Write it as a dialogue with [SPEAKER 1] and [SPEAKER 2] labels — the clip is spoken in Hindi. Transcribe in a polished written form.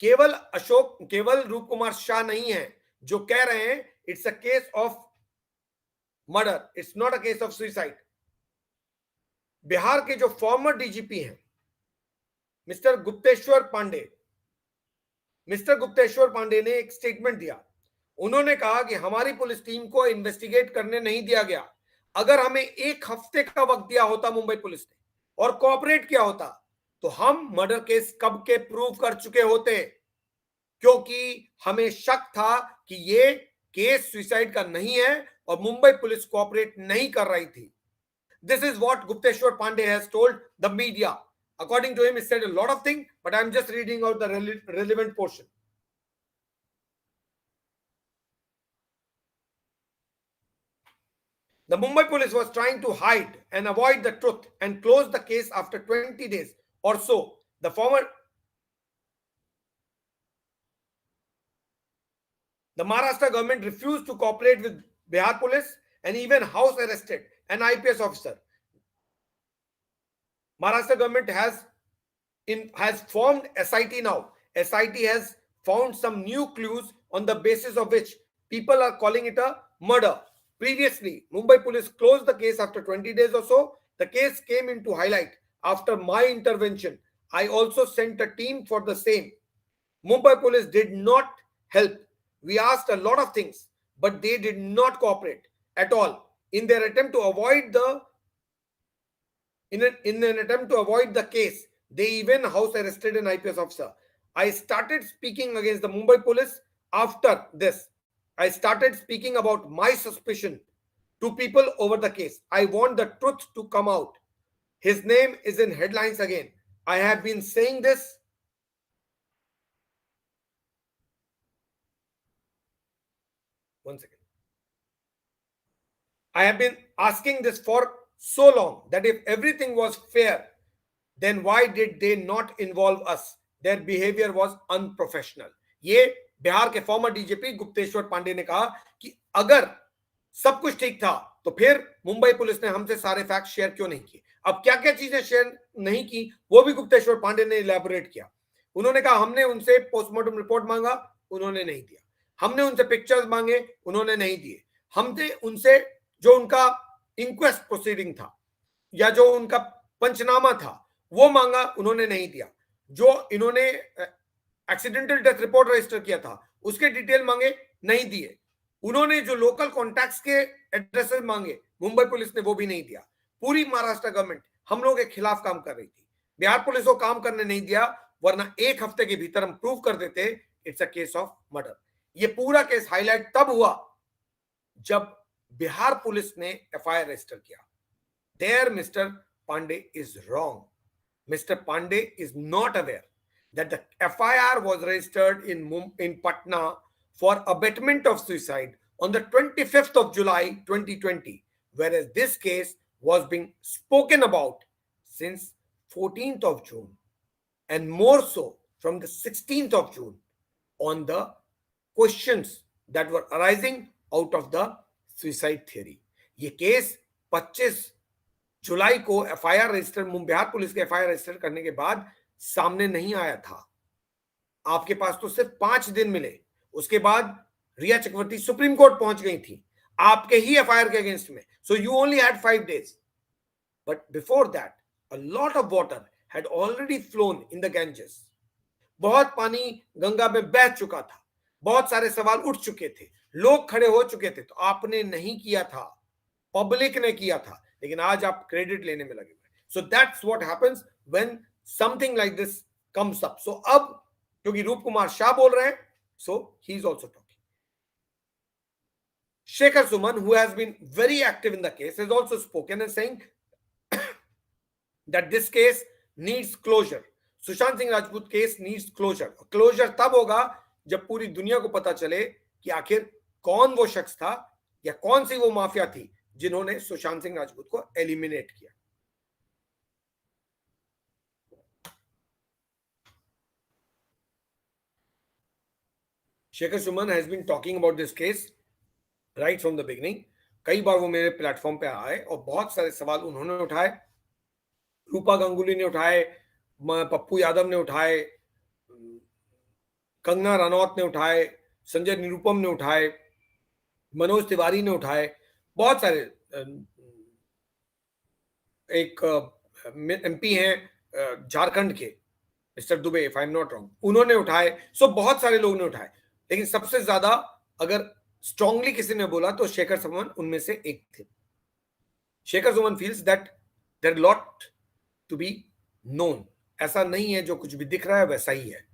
[SPEAKER 1] केवल रूप कुमार शाह नहीं है जो कह रहे हैं it's a case of murder, it's not a case of suicide. Bihar के जो फॉर्मर डीजीपी हैं मिस्टर गुप्तेश्वर पांडे, मिस्टर गुप्तेश्वर पांडे ने एक स्टेटमेंट दिया। उन्होंने कहा कि हमारी पुलिस टीम को इन्वेस्टिगेट करने नहीं दिया गया। अगर हमें एक हफ्ते का वक्त दिया होता मुंबई पुलिस ने और कोऑपरेट किया होता तो हम मर्डर केस कब के प्रूव कर चुके होते, क्योंकि हमें शक था कि ये केस सुसाइड का नहीं है और मुंबई पुलिस कोऑपरेट नहीं कर रही थी। This is what Gupteshwar Pandey has told the media. According to him, he said a lot of things, but I'm just reading out the relevant portion. The Mumbai police was trying to hide and avoid the truth and close the case after 20 days or so. The Maharashtra government refused to cooperate with Bihar police and even house arrested an IPS officer. Maharashtra government has formed SIT now. SIT has found some new clues on the basis of which people are calling it a murder. Previously, Mumbai police closed the case after 20 days or so. The case came into highlight after my intervention. I also sent a team for the same. Mumbai police did not help. We asked a lot of things, but they did not cooperate at all. In their attempt to avoid in an attempt to avoid the case, they even house arrested an IPS officer. I started speaking against the Mumbai police after this. I started speaking about my suspicion to people over the case. I want the truth to come out. His name is in headlines again. I have been saying this. One second. I have been asking this for so long that if everything was fair, then why did they not involve us? Their behavior was unprofessional. ये बिहार के फॉर्मर डीजीपी गुप्तेश्वर पांडे ने कहा कि अगर सब कुछ ठीक था तो फिर मुंबई पुलिस ने हमसे सारे फैक्ट शेयर क्यों नहीं किए। अब क्या क्या चीजें शेयर नहीं की वो भी गुप्तेश्वर पांडे ने इलैबोरेट किया। उन्होंने कहा हमने उनसे पोस्टमार्टम रिपोर्ट मांगा, उन्होंने नहीं दिया। हमने उनसे पिक्चर्स मांगे, उन्होंने नहीं दिए। हमने उनसे जो उनका इंक्वेस्ट प्रोसीडिंग था या जो उनका पंचनामा था वो मांगा, उन्होंने नहीं दिया। जो इन्होंने एक्सीडेंटल डेथ रिपोर्ट रजिस्टर किया था उसके डिटेल मांगे, नहीं दिए। उन्होंने जो लोकल कॉन्टैक्ट्स के एड्रेसेस मांगे मुंबई पुलिस ने वो भी नहीं दिया। पूरी महाराष्ट्र गवर्नमेंट हम लोगों के खिलाफ काम कर रही थी। बिहार पुलिस को काम करने नहीं दिया, वरना एक हफ्ते के भीतर हम प्रूव कर देते it's a case of murder. ये पूरा केस हाईलाइट तब हुआ जब बिहार पुलिस ने एफआईआर रजिस्टर किया। There, Mr. Pandey is wrong. Mr. Pandey is not aware that the FIR was registered in Patna for abetment of suicide on the 25th of July 2020, whereas this case was being spoken about since 14th of June and more so from the 16th of June on the questions that were arising out of the suicide theory. ये केस 25 जुलाई को एफआईआर रजिस्टर बिहार पुलिस के एफआईआर रजिस्टर करने के बाद सामने नहीं आया था। आपके पास तो सिर्फ 5 दिन मिले। उसके बाद रिया चक्रवर्ती सुप्रीम कोर्ट पहुंच गई थी आपके ही एफआईआर के अगेंस्ट में। So you only had 5 days, but before that a lot of water had already flown in the Ganges. बहुत पानी गंगा में बह चुका था, बहुत सारे सवाल उठ चुके थे, लोग खड़े हो चुके थे। तो आपने नहीं किया था, पब्लिक ने किया था, लेकिन आज आप क्रेडिट लेने में लगे हुए। So that's what happens when something like this comes up. So अब क्योंकि रूप कुमार शाह बोल रहे हैं, so he is also talking. Shekhar Suman, who has been very active in the case, has also spoken and saying that this case needs closure. Sushant Singh Rajput case needs closure. Closure तब होगा जब पूरी दुनिया को पता चले कि आखिर कौन वो शख्स था या कौन सी वो माफिया थी जिन्होंने सुशांत सिंह राजपूत को एलिमिनेट किया। Shekhar Suman has been talking about this case right from the beginning. कई बार वो मेरे प्लेटफॉर्म पे आए और बहुत सारे सवाल उन्होंने उठाए, रूपा गांगुली ने उठाए, पप्पू यादव ने उठाए, कंगना रनौत ने उठाए, संजय निरुपम ने उठाए, मनोज तिवारी ने उठाए, बहुत सारे एक एमपी हैं झारखंड के mister Dubey, if I am not wrong, उन्होंने उठाए। सो बहुत सारे लोगों ने उठाए, लेकिन सबसे ज्यादा अगर स्ट्रांगली किसी ने बोला तो शेखर सुमन उनमें से एक थे। Shekhar Suman feels that there lot to be known. ऐसा नहीं है जो कुछ भी दिख रहा है वैसा ही है।